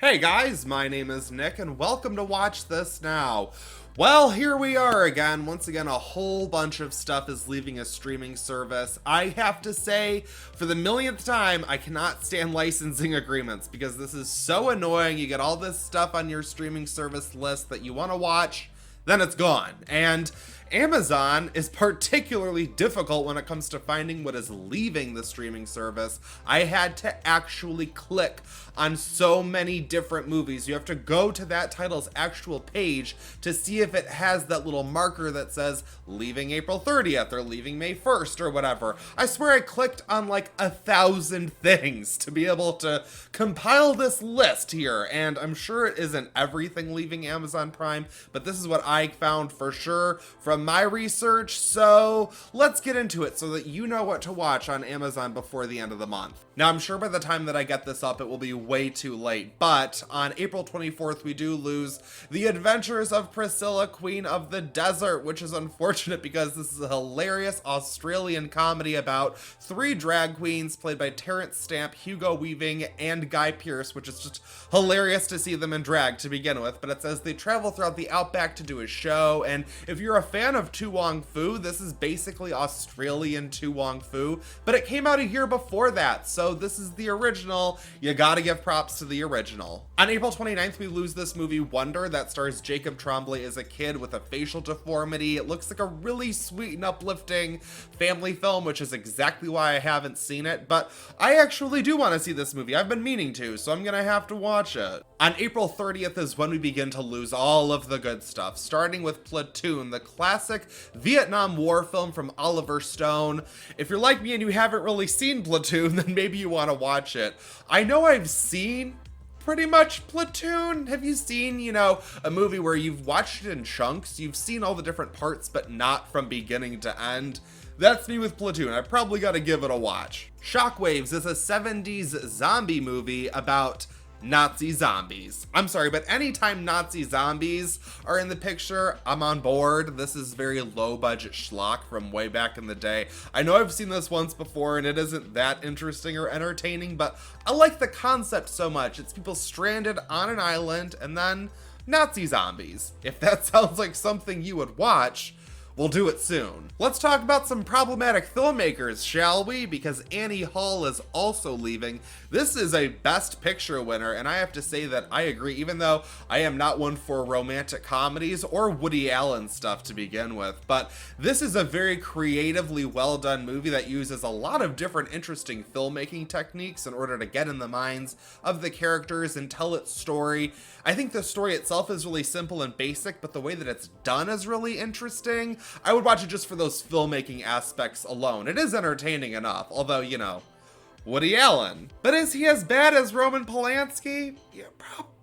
Hey guys, my name is Nick and welcome to Watch This Now. Well, here we are again. Once again, a whole bunch of stuff is leaving a streaming service. I have to say, for the millionth time, I cannot stand licensing agreements because this is so annoying. You get all this stuff on your streaming service list that you want to watch, then it's gone. And Amazon is particularly difficult when it comes to finding what is leaving the streaming service. I had to actually click on so many different movies. You have to go to that title's actual page to see if it has that little marker that says leaving April 30th or leaving May 1st or whatever. I swear I clicked on like 1,000 things to be able to compile this list here, and I'm sure it isn't everything leaving Amazon Prime, but this is what I found for sure from my research. So let's get into it so that you know what to watch on Amazon before the end of the month. Now, I'm sure by the time that I get this up, it will be way too late, but on April 24th, we do lose The Adventures of Priscilla, Queen of the Desert, which is unfortunate because this is a hilarious Australian comedy about three drag queens played by Terrence Stamp, Hugo Weaving, and Guy Pearce, which is just hilarious to see them in drag to begin with. But it says they travel throughout the outback to do a show, and if you're a fan of To Wong Foo, this is basically Australian To Wong Foo, but it came out a year before that, so this is the original. You gotta give props to the original. On April 29th, we lose this movie Wonder that stars Jacob Tremblay as a kid with a facial deformity. It looks like a really sweet and uplifting family film, which is exactly why I haven't seen it, but I actually do want to see this movie. I've been meaning to, so I'm gonna have to watch it. On April 30th is when we begin to lose all of the good stuff, starting with Platoon, the classic Vietnam War film from Oliver Stone. If you're like me and you haven't really seen Platoon, then maybe you want to watch it. I know I've seen pretty much Platoon. Have you seen, a movie where you've watched it in chunks, you've seen all the different parts, but not from beginning to end? That's me with Platoon. I probably got to give it a watch. Shockwaves is a 70s zombie movie about Nazi zombies. I'm sorry, but anytime Nazi zombies are in the picture, I'm on board. This is very low budget schlock from way back in the day. I know I've seen this once before and it isn't that interesting or entertaining, but I like the concept so much. It's people stranded on an island and then Nazi zombies. If that sounds like something you would watch, we'll do it soon. Let's talk about some problematic filmmakers, shall we? Because Annie Hall is also leaving. This is a Best Picture winner, and I have to say that I agree, even though I am not one for romantic comedies or Woody Allen stuff to begin with. But this is a very creatively well done movie that uses a lot of different interesting filmmaking techniques in order to get in the minds of the characters and tell its story. I think the story itself is really simple and basic, but the way that it's done is really interesting. I would watch it just for those filmmaking aspects alone. It is entertaining enough, although, Woody Allen. But is he as bad as Roman Polanski? Yeah,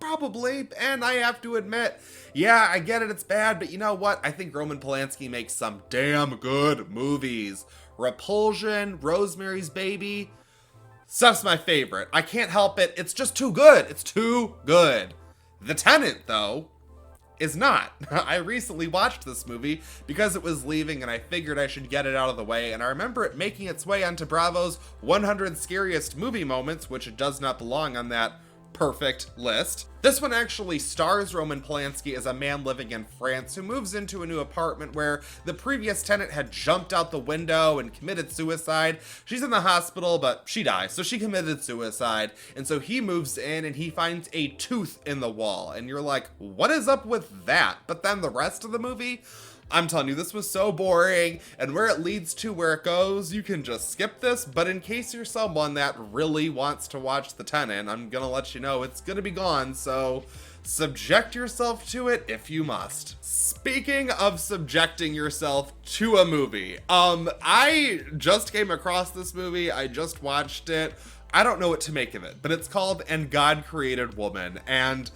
probably. And I have to admit, yeah, I get it, it's bad, but you know what? I think Roman Polanski makes some damn good movies. Repulsion, Rosemary's Baby, stuff's my favorite. I can't help it. It's just too good. It's too good. The Tenant, though, is not. I recently watched this movie because it was leaving and I figured I should get it out of the way, and I remember it making its way onto Bravo's 100 Scariest Movie Moments, which does not belong on that perfect list. This one actually stars Roman Polanski as a man living in France who moves into a new apartment where the previous tenant had jumped out the window and committed suicide. She's in the hospital, but she dies, so she committed suicide. And so he moves in and he finds a tooth in the wall. And you're like, what is up with that? But then the rest of the movie, I'm telling you, this was so boring, and where it leads to, where it goes, you can just skip this, but in case you're someone that really wants to watch The Tenant, I'm gonna let you know it's gonna be gone, so subject yourself to it if you must. Speaking of subjecting yourself to a movie, I just came across this movie, I just watched it, I don't know what to make of it, but it's called And God Created Woman, and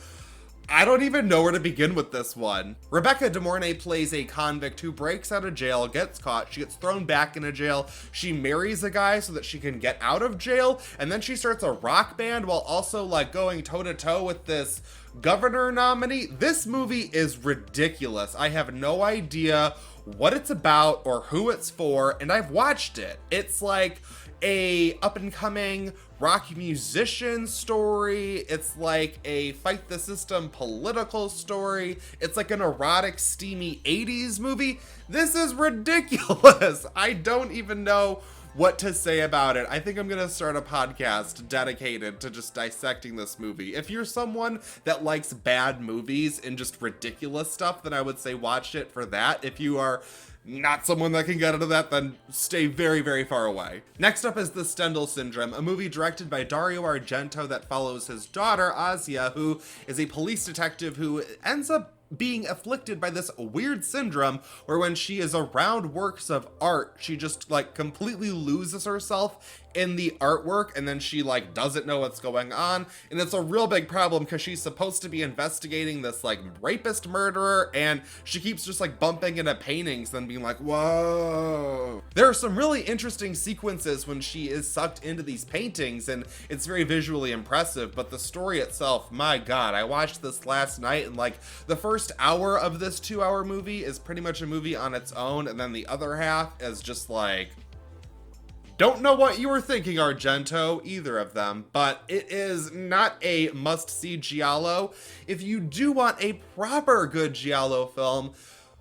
I don't even know where to begin with this one. Rebecca De Mornay plays a convict who breaks out of jail, gets caught, she gets thrown back into jail, she marries a guy so that she can get out of jail, and then she starts a rock band while also going toe-to-toe with this governor nominee. This movie is ridiculous. I have no idea what it's about or who it's for, and I've watched it. It's like a up-and-coming rock musician story. It's like a fight the system political story. It's like an erotic, steamy 80s movie. This is ridiculous. I don't even know what to say about it. I think I'm gonna start a podcast dedicated to just dissecting this movie. If you're someone that likes bad movies and just ridiculous stuff, then I would say watch it for that. If you are not someone that can get into that, then stay very, very far away. Next up is The Stendhal Syndrome, a movie directed by Dario Argento that follows his daughter, Asia, who is a police detective who ends up being afflicted by this weird syndrome where when she is around works of art, she just like completely loses herself in the artwork, and then she like doesn't know what's going on. And it's a real big problem because she's supposed to be investigating this like rapist murderer, and she keeps just like bumping into paintings then being like, whoa. There are some really interesting sequences when she is sucked into these paintings, and it's very visually impressive, but the story itself, my god, I watched this last night, and like the first hour of this 2-hour movie is pretty much a movie on its own, and then the other half is just like, don't know what you were thinking, Argento, either of them, but it is not a must-see giallo. If you do want a proper good giallo film,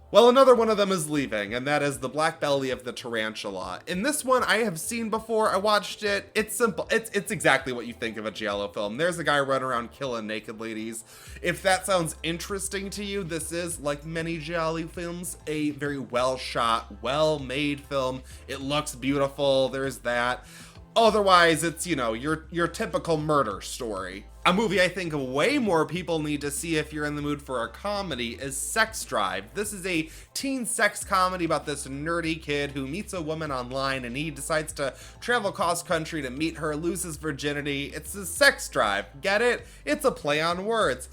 well, another one of them is leaving, and that is The Black Belly of the Tarantula. In this one, I have seen before, I watched it, it's simple, it's exactly what you think of a giallo film. There's a guy running around killing naked ladies. If that sounds interesting to you, this is, like many giallo films, a very well-shot, well-made film. It looks beautiful, there's that. Otherwise, it's, you know, your typical murder story. A movie I think way more people need to see if you're in the mood for a comedy is Sex Drive. This is a teen sex comedy about this nerdy kid who meets a woman online and he decides to travel cross country to meet her, lose his virginity. It's a sex drive. Get it? It's a play on words.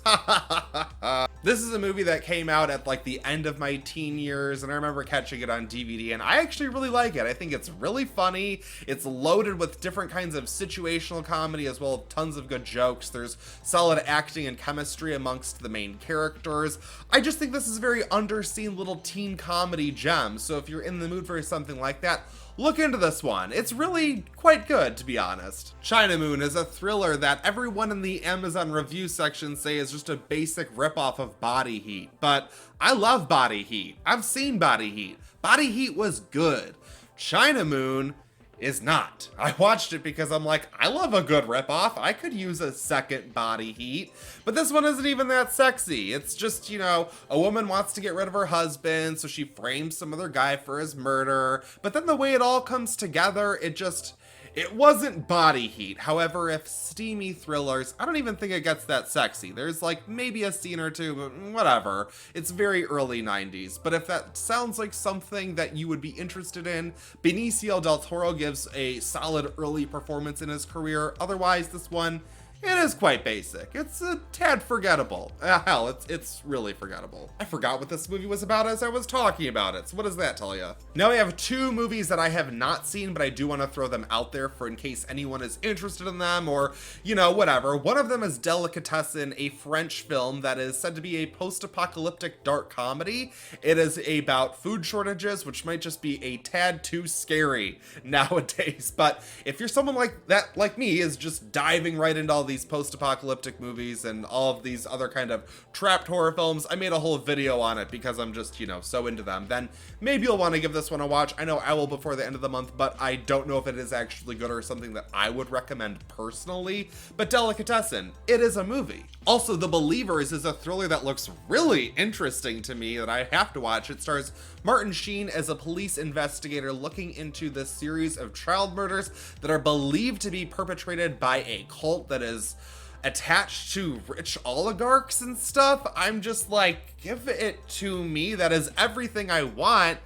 This is a movie that came out at like the end of my teen years, and I remember catching it on DVD, and I actually really like it. I think it's really funny. It's loaded with different kinds of situational comedy as well as tons of good jokes. There's solid acting and chemistry amongst the main characters. I just think this is a very underseen little teen comedy gem, so if you're in the mood for something like that, look into this one. It's really quite good, to be honest. China Moon is a thriller that everyone in the Amazon review section say is just a basic ripoff of Body Heat, but I love Body Heat. I've seen Body Heat. Body Heat was good. China Moon is not. I watched it because I'm like, I love a good ripoff. I could use a second Body Heat, but this one isn't even that sexy. It's just, you know, a woman wants to get rid of her husband, so she frames some other guy for his murder, but then the way it all comes together, it wasn't Body Heat. However, if steamy thrillers, I don't even think it gets that sexy. There's like maybe a scene or two, but whatever. It's very early 90s. But if that sounds like something that you would be interested in, Benicio del Toro gives a solid early performance in his career. Otherwise, this one, it is quite basic. It's a tad forgettable. Hell, it's really forgettable. I forgot what this movie was about as I was talking about it, so what does that tell you? Now we have 2 movies that I have not seen, but I do want to throw them out there for in case anyone is interested in them or, you know, whatever. One of them is Delicatessen, a French film that is said to be a post-apocalyptic dark comedy. It is about food shortages, which might just be a tad too scary nowadays, but if you're someone like that, like me, is just diving right into all these post-apocalyptic movies and all of these other kind of trapped horror films, I made a whole video on it because I'm just, you know, so into them, then maybe you'll want to give this one a watch. I know I will before the end of the month, but I don't know if it is actually good or something that I would recommend personally, but Delicatessen, it is a movie. Also, The Believers is a thriller that looks really interesting to me that I have to watch. It stars Martin Sheen as a police investigator looking into this series of child murders that are believed to be perpetrated by a cult that is attached to rich oligarchs and stuff. I'm just like, give it to me. That is everything I want.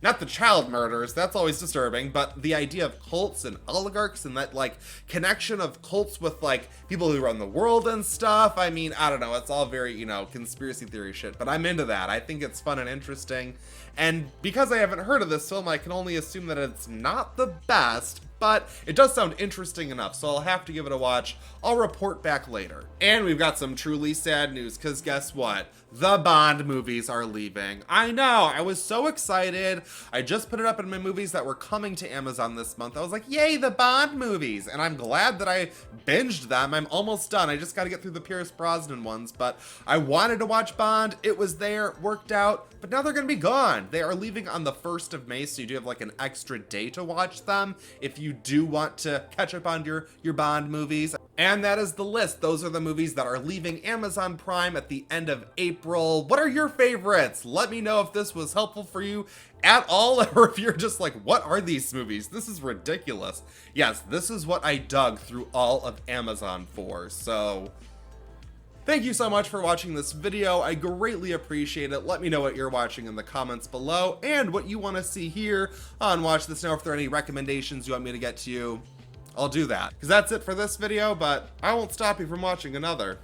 Not the child murders, that's always disturbing, but the idea of cults and oligarchs and that like connection of cults with like people who run the world and stuff. I mean, I don't know, it's all very, you know, conspiracy theory shit, but I'm into that. I think it's fun and interesting. And because I haven't heard of this film, I can only assume that it's not the best, but it does sound interesting enough, so I'll have to give it a watch. I'll report back later. And we've got some truly sad news, because guess what? The Bond movies are leaving. I know, I was so excited. I just put it up in my movies that were coming to Amazon this month. I was like, yay, the Bond movies. And I'm glad that I binged them. I'm almost done. I just got to get through the Pierce Brosnan ones, but I wanted to watch Bond. It was there, worked out, but now they're going to be gone. They are leaving on the 1st of May, so you do have like an extra day to watch them if you do want to catch up on your Bond movies. And that is the list. Those are the movies that are leaving Amazon Prime at the end of April. What are your favorites? Let me know if this was helpful for you at all, or if you're just like, what are these movies? This is ridiculous. Yes, this is what I dug through all of Amazon for. So thank you so much for watching this video. I greatly appreciate it. Let me know what you're watching in the comments below and what you want to see here on Watch This Now. If there are any recommendations you want me to get to you, I'll do that. Because that's it for this video, but I won't stop you from watching another.